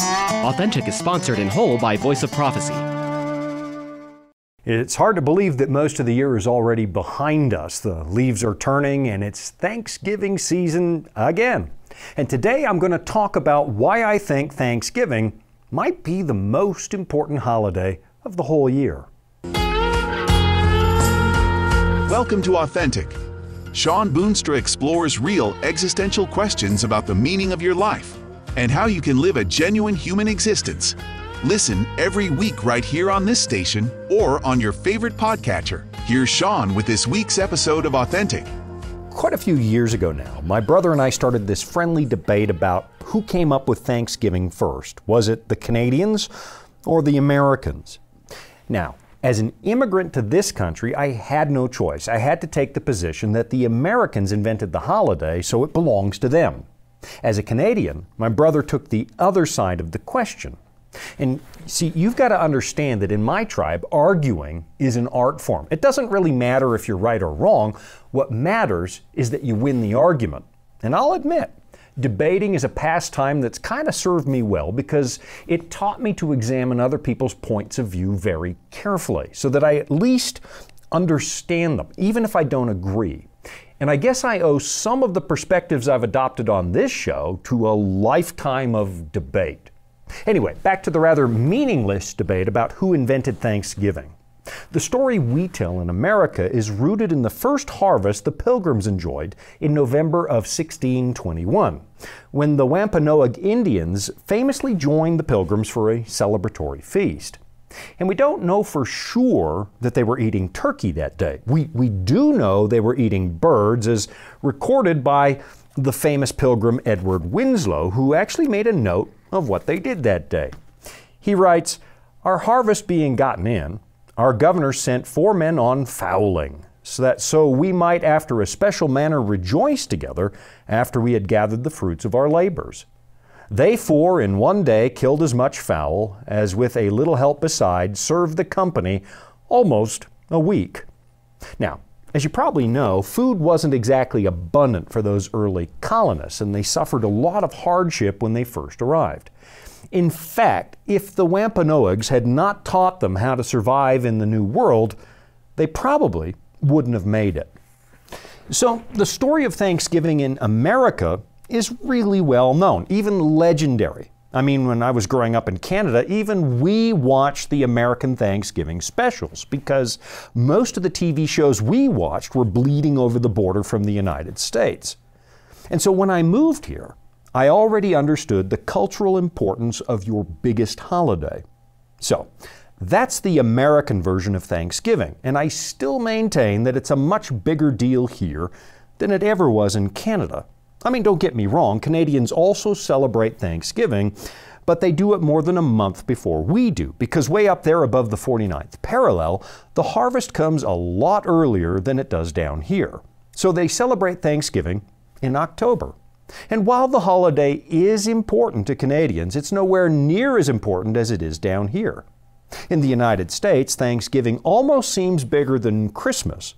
Authentic is sponsored in whole by Voice of Prophecy. It's hard to believe that most of the year is already behind us. The leaves are turning and it's Thanksgiving season again. And today I'm going to talk about why I think Thanksgiving might be the most important holiday of the whole year. Welcome to Authentic. Shawn Boonstra explores real existential questions about the meaning of your life and how you can live a genuine human existence. Listen every week right here on this station or on your favorite podcatcher. Here's Shawn with this week's episode of Authentic. Quite a few years ago now, my brother and I started this friendly debate about who came up with Thanksgiving first. Was it the Canadians or the Americans? Now, as an immigrant to this country, I had no choice. I had to take the position that the Americans invented the holiday, so it belongs to them. As a Canadian, my brother took the other side of the question. And see, you've got to understand that in my tribe, arguing is an art form. It doesn't really matter if you're right or wrong. What matters is that you win the argument. And I'll admit, debating is a pastime that's kind of served me well because it taught me to examine other people's points of view very carefully so that I at least understand them, even if I don't agree. And I guess I owe some of the perspectives I've adopted on this show to a lifetime of debate. Anyway, back to the rather meaningless debate about who invented Thanksgiving. The story we tell in America is rooted in the first harvest the Pilgrims enjoyed in November of 1621, when the Wampanoag Indians famously joined the Pilgrims for a celebratory feast. And we don't know for sure that they were eating turkey that day. We do know they were eating birds, as recorded by the famous pilgrim Edward Winslow, who actually made a note of what they did that day. He writes, "Our harvest being gotten in, our governor sent 4 men on fowling, so we might after a special manner rejoice together after we had gathered the fruits of our labors. They 4 in one day killed as much fowl as with a little help beside served the company almost a week." Now, as you probably know, food wasn't exactly abundant for those early colonists, and they suffered a lot of hardship when they first arrived. In fact, if the Wampanoags had not taught them how to survive in the New World, they probably wouldn't have made it. So the story of Thanksgiving in America is really well known, even legendary. I mean, when I was growing up in Canada, even we watched the American Thanksgiving specials because most of the TV shows we watched were bleeding over the border from the United States. And so when I moved here, I already understood the cultural importance of your biggest holiday. So that's the American version of Thanksgiving, and I still maintain that it's a much bigger deal here than it ever was in Canada. I mean, don't get me wrong, Canadians also celebrate Thanksgiving, but they do it more than a month before we do, because way up there above the 49th parallel, the harvest comes a lot earlier than it does down here. So they celebrate Thanksgiving in October. And while the holiday is important to Canadians, it's nowhere near as important as it is down here. In the United States, Thanksgiving almost seems bigger than Christmas,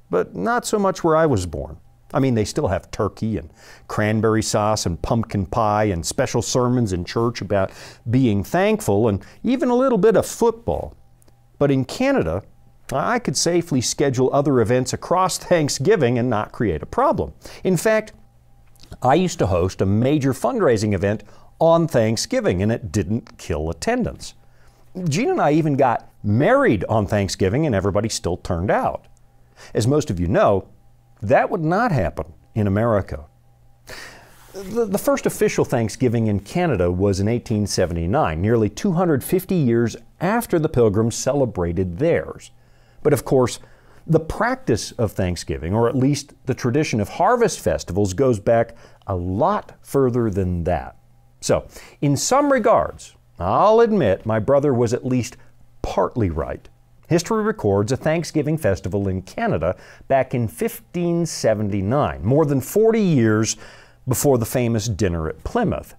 but not so much where I was born. I mean, they still have turkey and cranberry sauce and pumpkin pie and special sermons in church about being thankful and even a little bit of football. But in Canada, I could safely schedule other events across Thanksgiving and not create a problem. In fact, I used to host a major fundraising event on Thanksgiving, and it didn't kill attendance. Gene and I even got married on Thanksgiving, and everybody still turned out. As most of you know, that would not happen in America. The first official Thanksgiving in Canada was in 1879, nearly 250 years after the Pilgrims celebrated theirs. But of course, the practice of Thanksgiving, or at least the tradition of harvest festivals, goes back a lot further than that. So, in some regards, I'll admit my brother was at least partly right. History records a Thanksgiving festival in Canada back in 1579, more than 40 years before the famous dinner at Plymouth.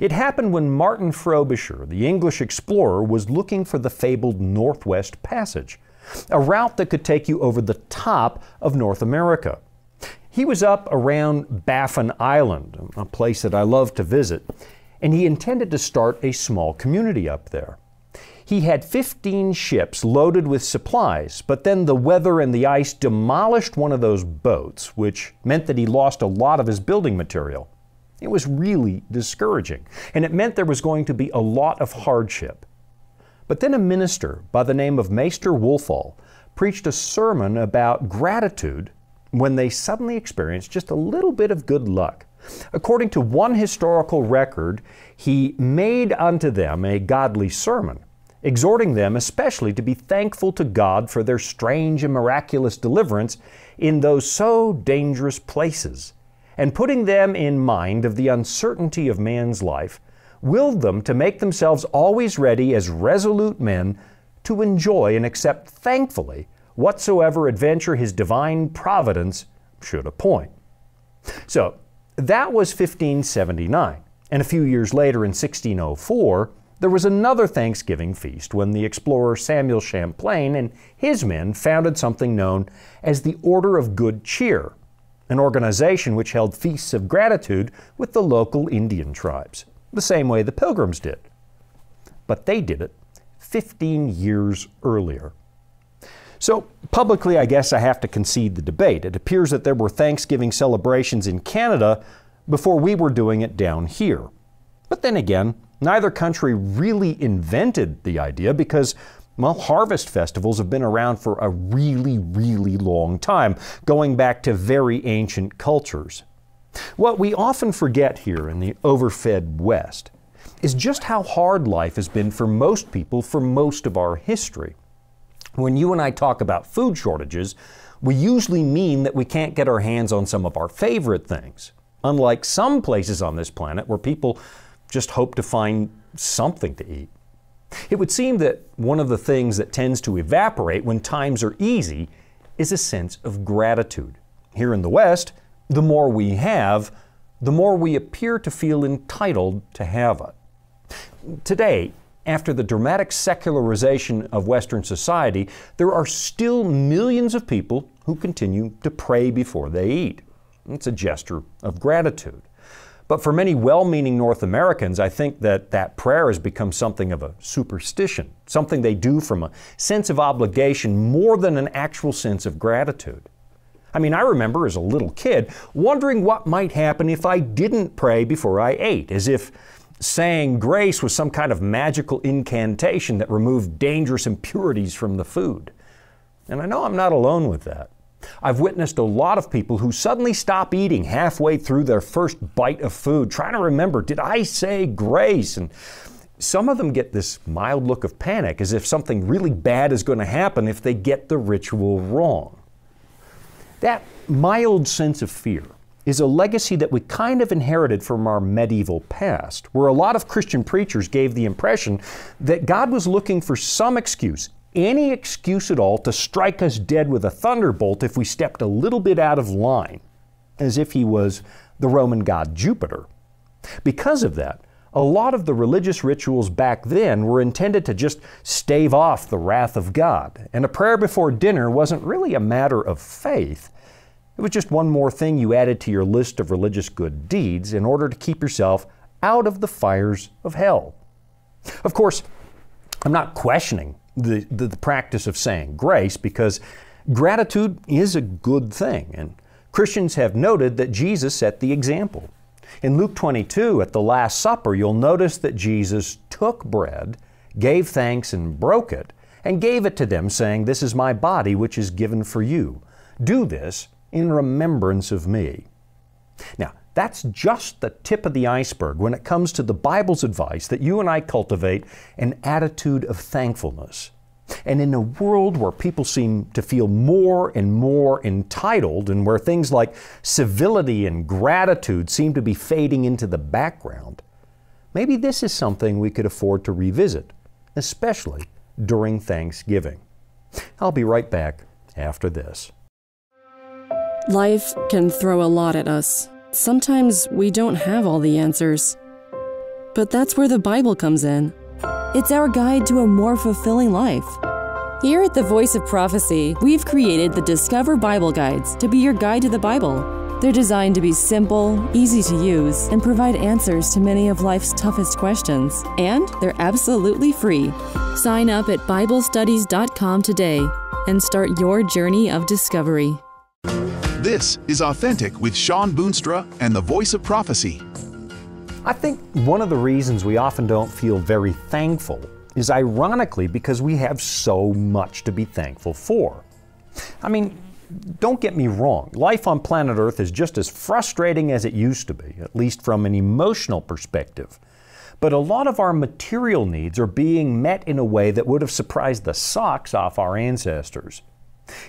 It happened when Martin Frobisher, the English explorer, was looking for the fabled Northwest Passage, a route that could take you over the top of North America. He was up around Baffin Island, a place that I love to visit, and he intended to start a small community up there. He had 15 ships loaded with supplies, but then the weather and the ice demolished one of those boats, which meant that he lost a lot of his building material. It was really discouraging, and it meant there was going to be a lot of hardship. But then a minister by the name of Maester Wolfall preached a sermon about gratitude when they suddenly experienced just a little bit of good luck. According to one historical record, he made unto them a godly sermon, exhorting them especially to be thankful to God for their strange and miraculous deliverance in those so dangerous places, and putting them in mind of the uncertainty of man's life, willed them to make themselves always ready as resolute men to enjoy and accept thankfully whatsoever adventure his divine providence should appoint. So that was 1579, and a few years later in 1604, there was another Thanksgiving feast when the explorer Samuel Champlain and his men founded something known as the Order of Good Cheer, an organization which held feasts of gratitude with the local Indian tribes, the same way the Pilgrims did. But they did it 15 years earlier. So publicly, I guess I have to concede the debate. It appears that there were Thanksgiving celebrations in Canada before we were doing it down here. But then again, neither country really invented the idea because, well, harvest festivals have been around for a really, really long time, going back to very ancient cultures. What we often forget here in the overfed West is just how hard life has been for most people for most of our history. When you and I talk about food shortages, we usually mean that we can't get our hands on some of our favorite things, unlike some places on this planet where people just hope to find something to eat. It would seem that one of the things that tends to evaporate when times are easy is a sense of gratitude. Here in the West, the more we have, the more we appear to feel entitled to have it. Today, after the dramatic secularization of Western society, there are still millions of people who continue to pray before they eat. It's a gesture of gratitude. But for many well-meaning North Americans, I think that prayer has become something of a superstition, something they do from a sense of obligation more than an actual sense of gratitude. I mean, I remember as a little kid wondering what might happen if I didn't pray before I ate, as if saying grace was some kind of magical incantation that removed dangerous impurities from the food. And I know I'm not alone with that. I've witnessed a lot of people who suddenly stop eating halfway through their first bite of food, trying to remember, did I say grace? And some of them get this mild look of panic, as if something really bad is going to happen if they get the ritual wrong. That mild sense of fear is a legacy that we kind of inherited from our medieval past, where a lot of Christian preachers gave the impression that God was looking for some excuse, any excuse at all, to strike us dead with a thunderbolt if we stepped a little bit out of line, as if he was the Roman god Jupiter. Because of that, a lot of the religious rituals back then were intended to just stave off the wrath of God, and a prayer before dinner wasn't really a matter of faith. It was just one more thing you added to your list of religious good deeds in order to keep yourself out of the fires of hell. Of course, I'm not questioning the practice of saying grace, because gratitude is a good thing, and Christians have noted that Jesus set the example. In Luke 22, at the Last Supper, you'll notice that Jesus took bread, gave thanks and broke it, and gave it to them, saying, "This is my body which is given for you. Do this in remembrance of me." Now, that's just the tip of the iceberg when it comes to the Bible's advice that you and I cultivate an attitude of thankfulness. And in a world where people seem to feel more and more entitled, and where things like civility and gratitude seem to be fading into the background, maybe this is something we could afford to revisit, especially during Thanksgiving. I'll be right back after this. Life can throw a lot at us. Sometimes we don't have all the answers. But that's where the Bible comes in. It's our guide to a more fulfilling life. Here at the Voice of Prophecy, we've created the Discover Bible Guides to be your guide to the Bible. They're designed to be simple, easy to use, and provide answers to many of life's toughest questions. And they're absolutely free. Sign up at BibleStudies.com today and start your journey of discovery. This is Authentic with Shawn Boonstra and the Voice of Prophecy. I think one of the reasons we often don't feel very thankful is ironically because we have so much to be thankful for. I mean, don't get me wrong, life on planet Earth is just as frustrating as it used to be, at least from an emotional perspective. But a lot of our material needs are being met in a way that would have surprised the socks off our ancestors.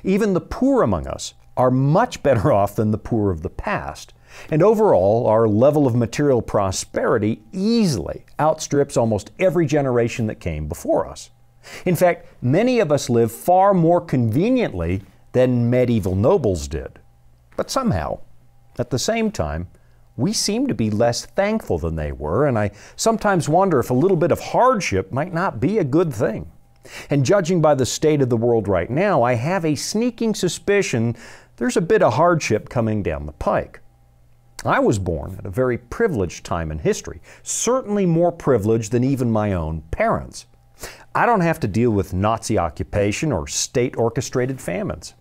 Even the poor among us are much better off than the poor of the past. And overall, our level of material prosperity easily outstrips almost every generation that came before us. In fact, many of us live far more conveniently than medieval nobles did. But somehow, at the same time, we seem to be less thankful than they were, and I sometimes wonder if a little bit of hardship might not be a good thing. And judging by the state of the world right now, I have a sneaking suspicion there's a bit of hardship coming down the pike. I was born at a very privileged time in history, certainly more privileged than even my own parents. I don't have to deal with Nazi occupation or state-orchestrated famines.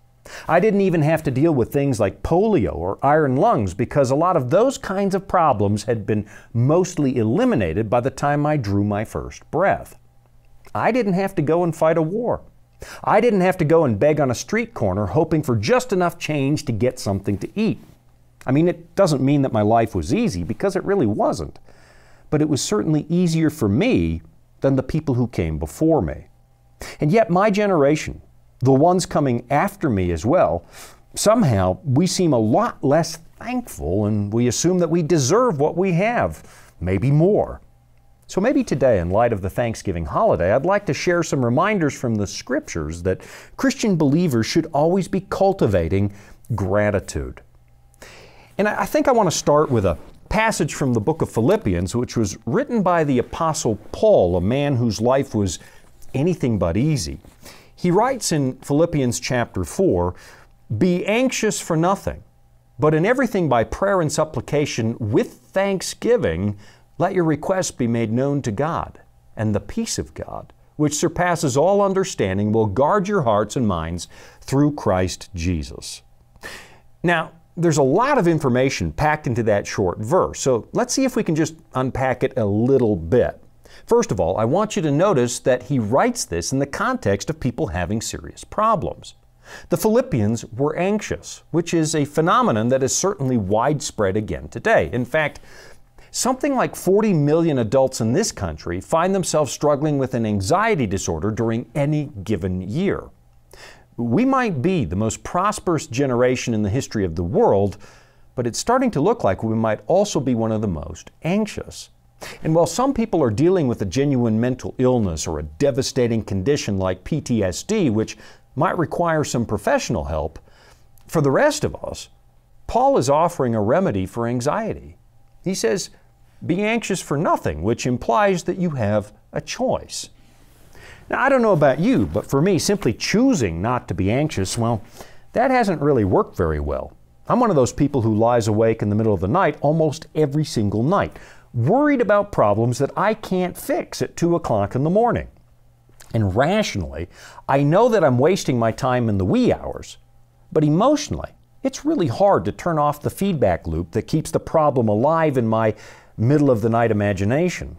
I didn't even have to deal with things like polio or iron lungs because a lot of those kinds of problems had been mostly eliminated by the time I drew my first breath. I didn't have to go and fight a war. I didn't have to go and beg on a street corner hoping for just enough change to get something to eat. I mean, it doesn't mean that my life was easy because it really wasn't. But it was certainly easier for me than the people who came before me. And yet my generation, the ones coming after me as well, somehow we seem a lot less thankful and we assume that we deserve what we have, maybe more. So maybe today, in light of the Thanksgiving holiday, I'd like to share some reminders from the Scriptures that Christian believers should always be cultivating gratitude. And I think I want to start with a passage from the book of Philippians, which was written by the Apostle Paul, a man whose life was anything but easy. He writes in Philippians chapter 4, "Be anxious for nothing, but in everything by prayer and supplication with thanksgiving, let your requests be made known to God, and the peace of God, which surpasses all understanding, will guard your hearts and minds through Christ Jesus." Now, there's a lot of information packed into that short verse, so let's see if we can just unpack it a little bit. First of all, I want you to notice that he writes this in the context of people having serious problems. The Philippians were anxious, which is a phenomenon that is certainly widespread again today. In fact, something like 40 million adults in this country find themselves struggling with an anxiety disorder during any given year. We might be the most prosperous generation in the history of the world, but it's starting to look like we might also be one of the most anxious. And while some people are dealing with a genuine mental illness or a devastating condition like PTSD, which might require some professional help, for the rest of us, Paul is offering a remedy for anxiety. He says, "Be anxious for nothing," which implies that you have a choice. Now, I don't know about you, but for me, simply choosing not to be anxious, well, that hasn't really worked very well. I'm one of those people who lies awake in the middle of the night almost every single night, worried about problems that I can't fix at 2 o'clock in the morning. And rationally, I know that I'm wasting my time in the wee hours, but emotionally, it's really hard to turn off the feedback loop that keeps the problem alive in my middle of the night imagination.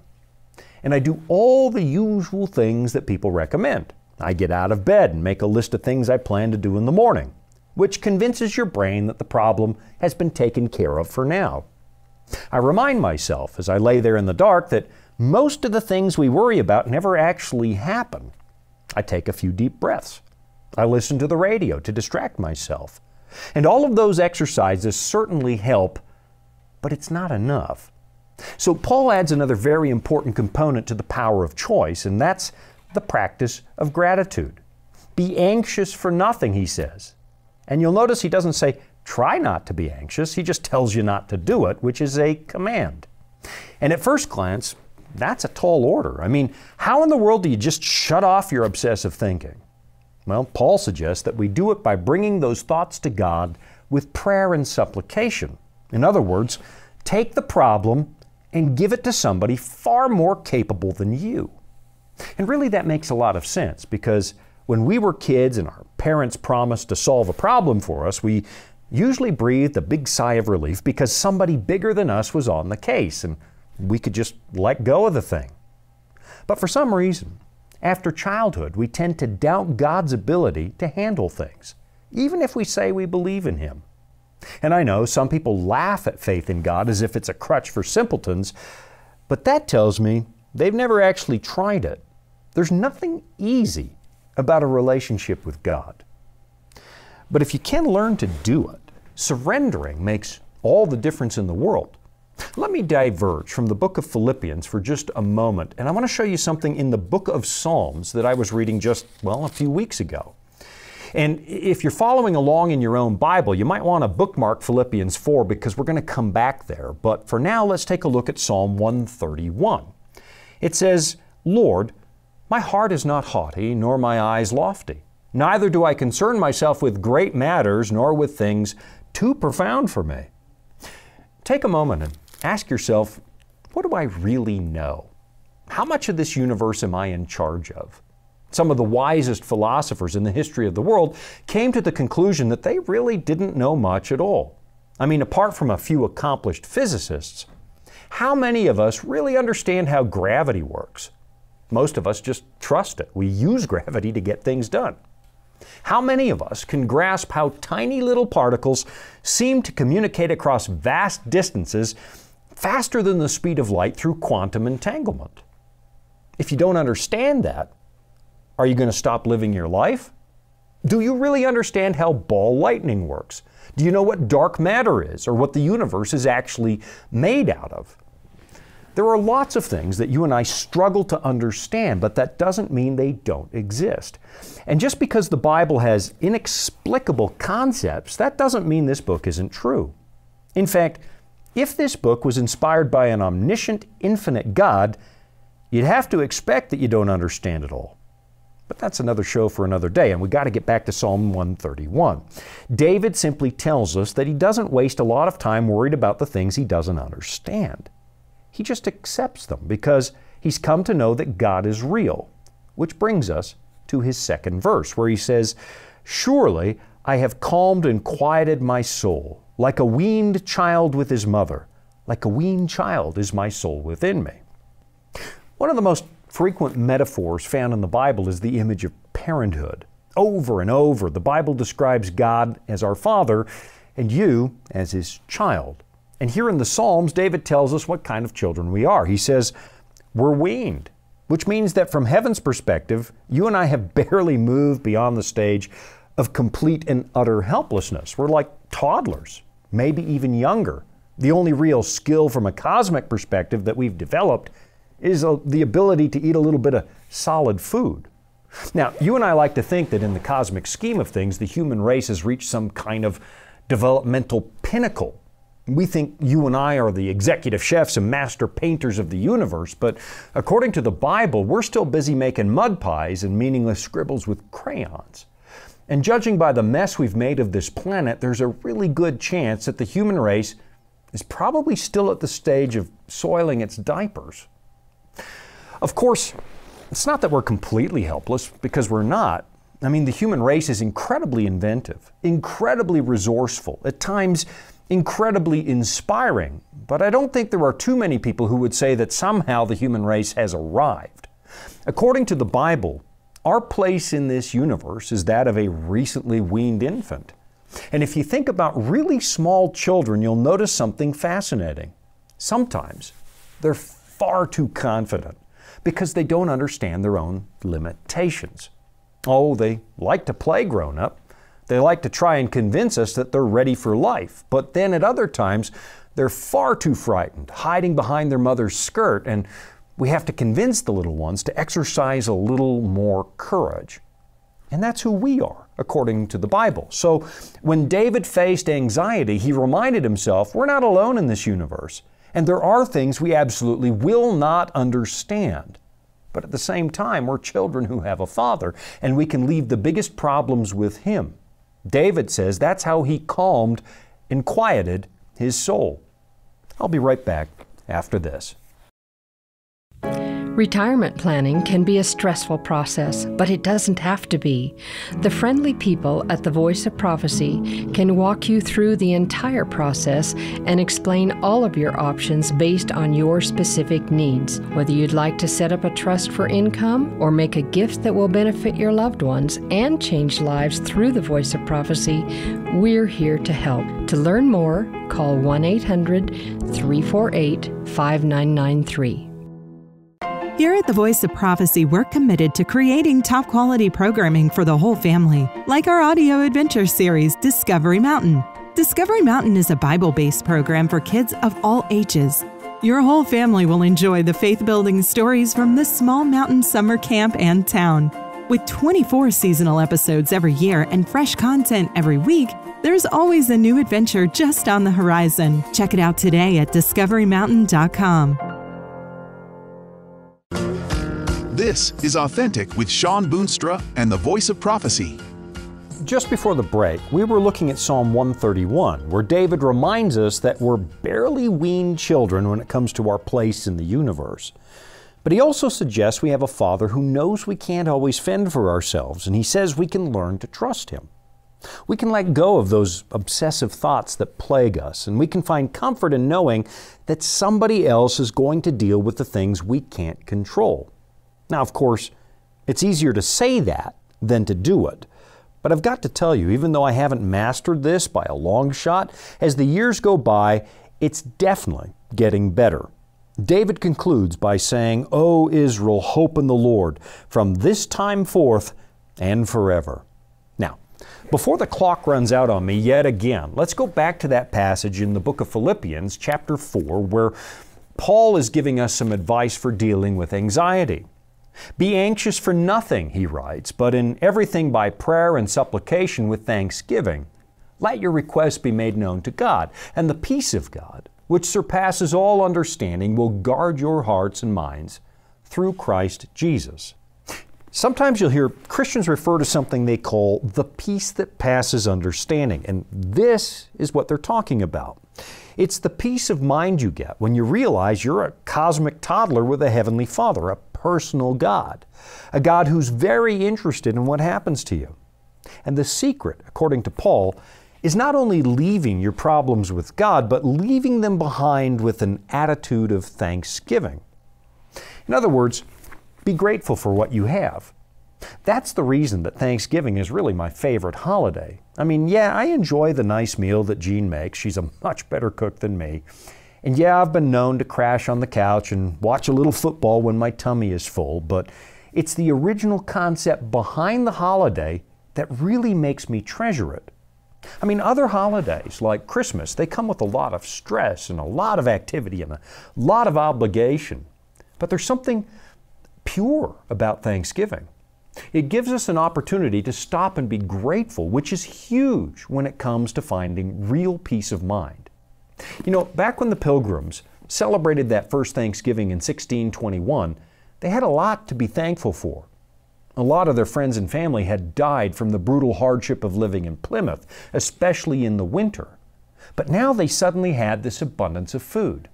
And I do all the usual things that people recommend. I get out of bed and make a list of things I plan to do in the morning, which convinces your brain that the problem has been taken care of for now. I remind myself as I lay there in the dark that most of the things we worry about never actually happen. I take a few deep breaths. I listen to the radio to distract myself. And all of those exercises certainly help, but it's not enough. So Paul adds another very important component to the power of choice, and that's the practice of gratitude. Be anxious for nothing, he says. And you'll notice he doesn't say, try not to be anxious. He just tells you not to do it, which is a command. And at first glance, that's a tall order. I mean, how in the world do you just shut off your obsessive thinking? Well, Paul suggests that we do it by bringing those thoughts to God with prayer and supplication. In other words, take the problem and give it to somebody far more capable than you. And really that makes a lot of sense, because when we were kids and our parents promised to solve a problem for us, we usually breathed a big sigh of relief because somebody bigger than us was on the case and we could just let go of the thing. But for some reason, after childhood, we tend to doubt God's ability to handle things, even if we say we believe in Him. And I know some people laugh at faith in God as if it's a crutch for simpletons, but that tells me they've never actually tried it. There's nothing easy about a relationship with God. But if you can learn to do it, surrendering makes all the difference in the world. Let me diverge from the book of Philippians for just a moment, and I want to show you something in the book of Psalms that I was reading just, a few weeks ago. And if you're following along in your own Bible, you might want to bookmark Philippians 4 because we're going to come back there. But for now, let's take a look at Psalm 131. It says, "Lord, my heart is not haughty, nor my eyes lofty. Neither do I concern myself with great matters, nor with things too profound for me." Take a moment and ask yourself, what do I really know? How much of this universe am I in charge of? Some of the wisest philosophers in the history of the world came to the conclusion that they really didn't know much at all. I mean, apart from a few accomplished physicists, how many of us really understand how gravity works? Most of us just trust it. We use gravity to get things done. How many of us can grasp how tiny little particles seem to communicate across vast distances faster than the speed of light through quantum entanglement? If you don't understand that, are you going to stop living your life? Do you really understand how ball lightning works? Do you know what dark matter is, or what the universe is actually made out of? There are lots of things that you and I struggle to understand, but that doesn't mean they don't exist. And just because the Bible has inexplicable concepts, that doesn't mean this book isn't true. In fact, if this book was inspired by an omniscient, infinite God, you'd have to expect that you don't understand it all. But that's another show for another day, and we got to get back to Psalm 131. David simply tells us that he doesn't waste a lot of time worried about the things he doesn't understand. He just accepts them because he's come to know that God is real, which brings us to his second verse, where he says, "Surely I have calmed and quieted my soul, like a weaned child with his mother. Like a weaned child is my soul within me." One of the most frequent metaphors found in the Bible is the image of parenthood. Over and over, the Bible describes God as our Father and you as His child. And here in the Psalms, David tells us what kind of children we are. He says, we're weaned, which means that from heaven's perspective, you and I have barely moved beyond the stage of complete and utter helplessness. We're like toddlers, maybe even younger. The only real skill from a cosmic perspective that we've developed is the ability to eat a little bit of solid food. Now, you and I like to think that in the cosmic scheme of things, the human race has reached some kind of developmental pinnacle. We think you and I are the executive chefs and master painters of the universe, but according to the Bible, we're still busy making mud pies and meaningless scribbles with crayons. And judging by the mess we've made of this planet, there's a really good chance that the human race is probably still at the stage of soiling its diapers. Of course, it's not that we're completely helpless, because we're not. I mean, the human race is incredibly inventive, incredibly resourceful, at times incredibly inspiring, but I don't think there are too many people who would say that somehow the human race has arrived. According to the Bible, our place in this universe is that of a recently weaned infant. And if you think about really small children, you'll notice something fascinating. Sometimes they're far too confident because they don't understand their own limitations. Oh, they like to play grown-up. They like to try and convince us that they're ready for life. But then at other times, they're far too frightened, hiding behind their mother's skirt, and we have to convince the little ones to exercise a little more courage. And that's who we are, according to the Bible. So when David faced anxiety, he reminded himself, we're not alone in this universe, and there are things we absolutely will not understand. But at the same time, we're children who have a Father, and we can leave the biggest problems with Him. David says that's how he calmed and quieted his soul. I'll be right back after this. Retirement planning can be a stressful process, but it doesn't have to be. The friendly people at the Voice of Prophecy can walk you through the entire process and explain all of your options based on your specific needs. Whether you'd like to set up a trust for income or make a gift that will benefit your loved ones and change lives through the Voice of Prophecy, we're here to help. To learn more, call 1-800-348-5993. Here at the Voice of Prophecy, we're committed to creating top-quality programming for the whole family, like our audio adventure series, Discovery Mountain. Discovery Mountain is a Bible-based program for kids of all ages. Your whole family will enjoy the faith-building stories from this small mountain summer camp and town. With 24 seasonal episodes every year and fresh content every week, there's always a new adventure just on the horizon. Check it out today at discoverymountain.com. This is Authentic with Shawn Boonstra and the Voice of Prophecy. Just before the break, we were looking at Psalm 131, where David reminds us that we're barely weaned children when it comes to our place in the universe. But he also suggests we have a Father who knows we can't always fend for ourselves, and he says we can learn to trust Him. We can let go of those obsessive thoughts that plague us, and we can find comfort in knowing that somebody else is going to deal with the things we can't control. Now, of course, it's easier to say that than to do it. But I've got to tell you, even though I haven't mastered this by a long shot, as the years go by, it's definitely getting better. David concludes by saying, "O Israel, hope in the Lord, from this time forth and forever." Now, before the clock runs out on me yet again, let's go back to that passage in the book of Philippians, chapter 4, where Paul is giving us some advice for dealing with anxiety. "Be anxious for nothing," he writes, "but in everything by prayer and supplication with thanksgiving. Let your requests be made known to God, and the peace of God, which surpasses all understanding, will guard your hearts and minds through Christ Jesus." Sometimes you'll hear Christians refer to something they call the peace that passes understanding, and this is what they're talking about. It's the peace of mind you get when you realize you're a cosmic toddler with a heavenly Father, a personal God, a God who's very interested in what happens to you. And the secret, according to Paul, is not only leaving your problems with God, but leaving them behind with an attitude of thanksgiving. In other words, be grateful for what you have. That's the reason that Thanksgiving is really my favorite holiday. I mean, yeah, I enjoy the nice meal that Jean makes. She's a much better cook than me. And yeah, I've been known to crash on the couch and watch a little football when my tummy is full, but it's the original concept behind the holiday that really makes me treasure it. I mean, other holidays like Christmas, they come with a lot of stress and a lot of activity and a lot of obligation. But there's something pure about Thanksgiving. It gives us an opportunity to stop and be grateful, which is huge when it comes to finding real peace of mind. You know, back when the Pilgrims celebrated that first Thanksgiving in 1621, they had a lot to be thankful for. A lot of their friends and family had died from the brutal hardship of living in Plymouth, especially in the winter. But now they suddenly had this abundance of food.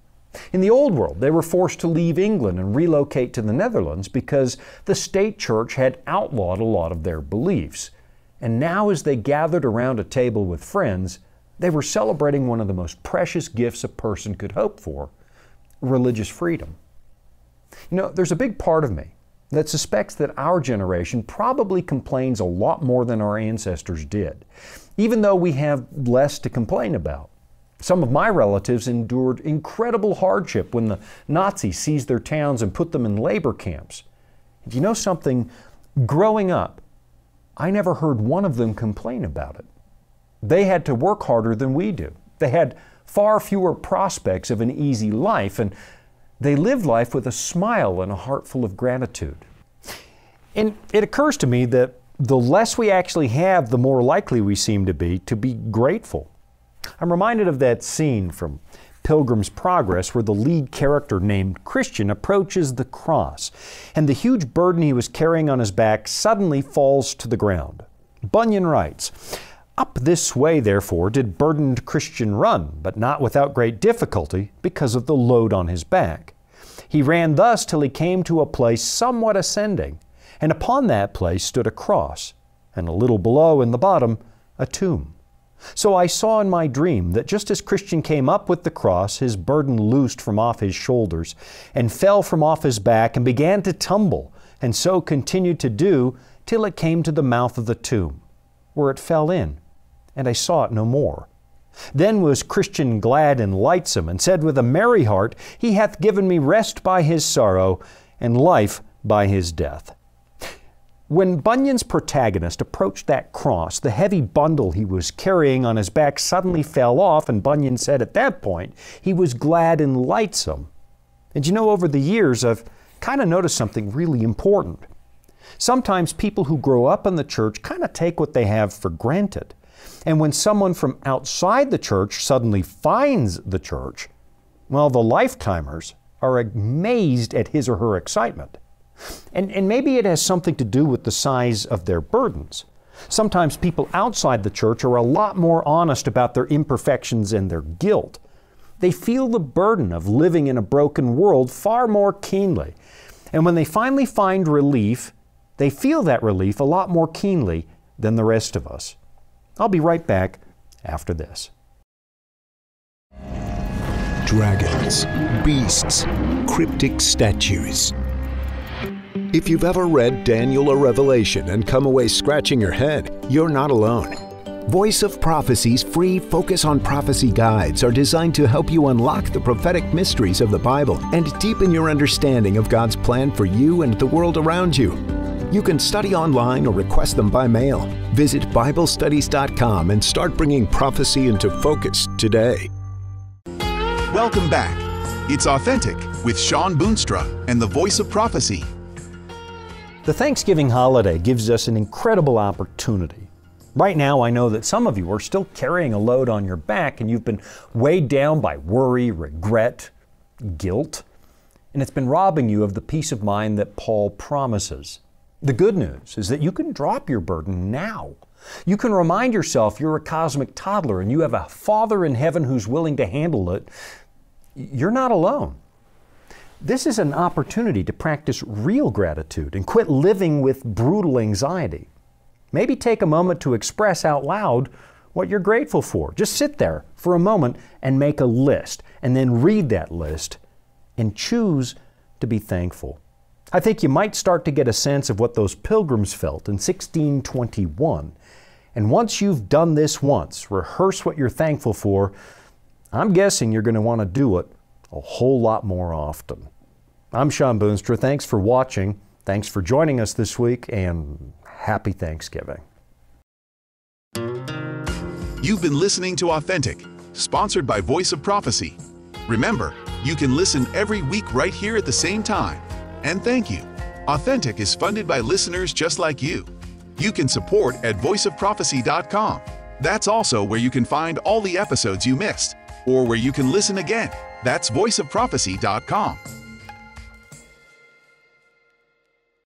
In the Old World, they were forced to leave England and relocate to the Netherlands because the state church had outlawed a lot of their beliefs. And now as they gathered around a table with friends, they were celebrating one of the most precious gifts a person could hope for, religious freedom. You know, there's a big part of me that suspects that our generation probably complains a lot more than our ancestors did, even though we have less to complain about. Some of my relatives endured incredible hardship when the Nazis seized their towns and put them in labor camps. And you know something? Growing up, I never heard one of them complain about it. They had to work harder than we do. They had far fewer prospects of an easy life, and they lived life with a smile and a heart full of gratitude. And it occurs to me that the less we actually have, the more likely we seem to be grateful. I'm reminded of that scene from Pilgrim's Progress where the lead character named Christian approaches the cross, and the huge burden he was carrying on his back suddenly falls to the ground. Bunyan writes, Up this way, therefore, did burdened Christian run, but not without great difficulty, because of the load on his back. He ran thus till he came to a place somewhat ascending, and upon that place stood a cross, and a little below in the bottom a tomb. So I saw in my dream that just as Christian came up with the cross, his burden loosed from off his shoulders, and fell from off his back, and began to tumble, and so continued to do till it came to the mouth of the tomb, where it fell in, and I saw it no more. Then was Christian glad and lightsome, and said with a merry heart, He hath given me rest by His sorrow, and life by His death. When Bunyan's protagonist approached that cross, the heavy bundle he was carrying on his back suddenly fell off, and Bunyan said at that point he was glad and lightsome. And you know, over the years, I've kind of noticed something really important. Sometimes people who grow up in the church kind of take what they have for granted. And when someone from outside the church suddenly finds the church, well, the lifetimers are amazed at his or her excitement. And maybe it has something to do with the size of their burdens. Sometimes people outside the church are a lot more honest about their imperfections and their guilt. They feel the burden of living in a broken world far more keenly. And when they finally find relief, they feel that relief a lot more keenly than the rest of us. I'll be right back after this. Dragons, beasts, cryptic statues. If you've ever read Daniel or Revelation and come away scratching your head, you're not alone. Voice of Prophecy's free Focus on Prophecy guides are designed to help you unlock the prophetic mysteries of the Bible and deepen your understanding of God's plan for you and the world around you. You can study online or request them by mail. Visit BibleStudies.com and start bringing prophecy into focus today. Welcome back. It's Authentic with Shawn Boonstra and the Voice of Prophecy. The Thanksgiving holiday gives us an incredible opportunity. Right now, I know that some of you are still carrying a load on your back, and you've been weighed down by worry, regret, guilt, and it's been robbing you of the peace of mind that Paul promises. The good news is that you can drop your burden now. You can remind yourself you're a cosmic toddler and you have a Father in heaven who's willing to handle it. You're not alone. This is an opportunity to practice real gratitude and quit living with brutal anxiety. Maybe take a moment to express out loud what you're grateful for. Just sit there for a moment and make a list, and then read that list and choose to be thankful. I think you might start to get a sense of what those pilgrims felt in 1621. And once you've done this once, rehearse what you're thankful for, I'm guessing you're going to want to do it a whole lot more often. I'm Shawn Boonstra. Thanks for watching. Thanks for joining us this week, and happy Thanksgiving. You've been listening to Authentic, sponsored by Voice of Prophecy. Remember, you can listen every week right here at the same time. And thank you. Authentic is funded by listeners just like you. You can support at voiceofprophecy.com. That's also where you can find all the episodes you missed, or where you can listen again. That's voiceofprophecy.com.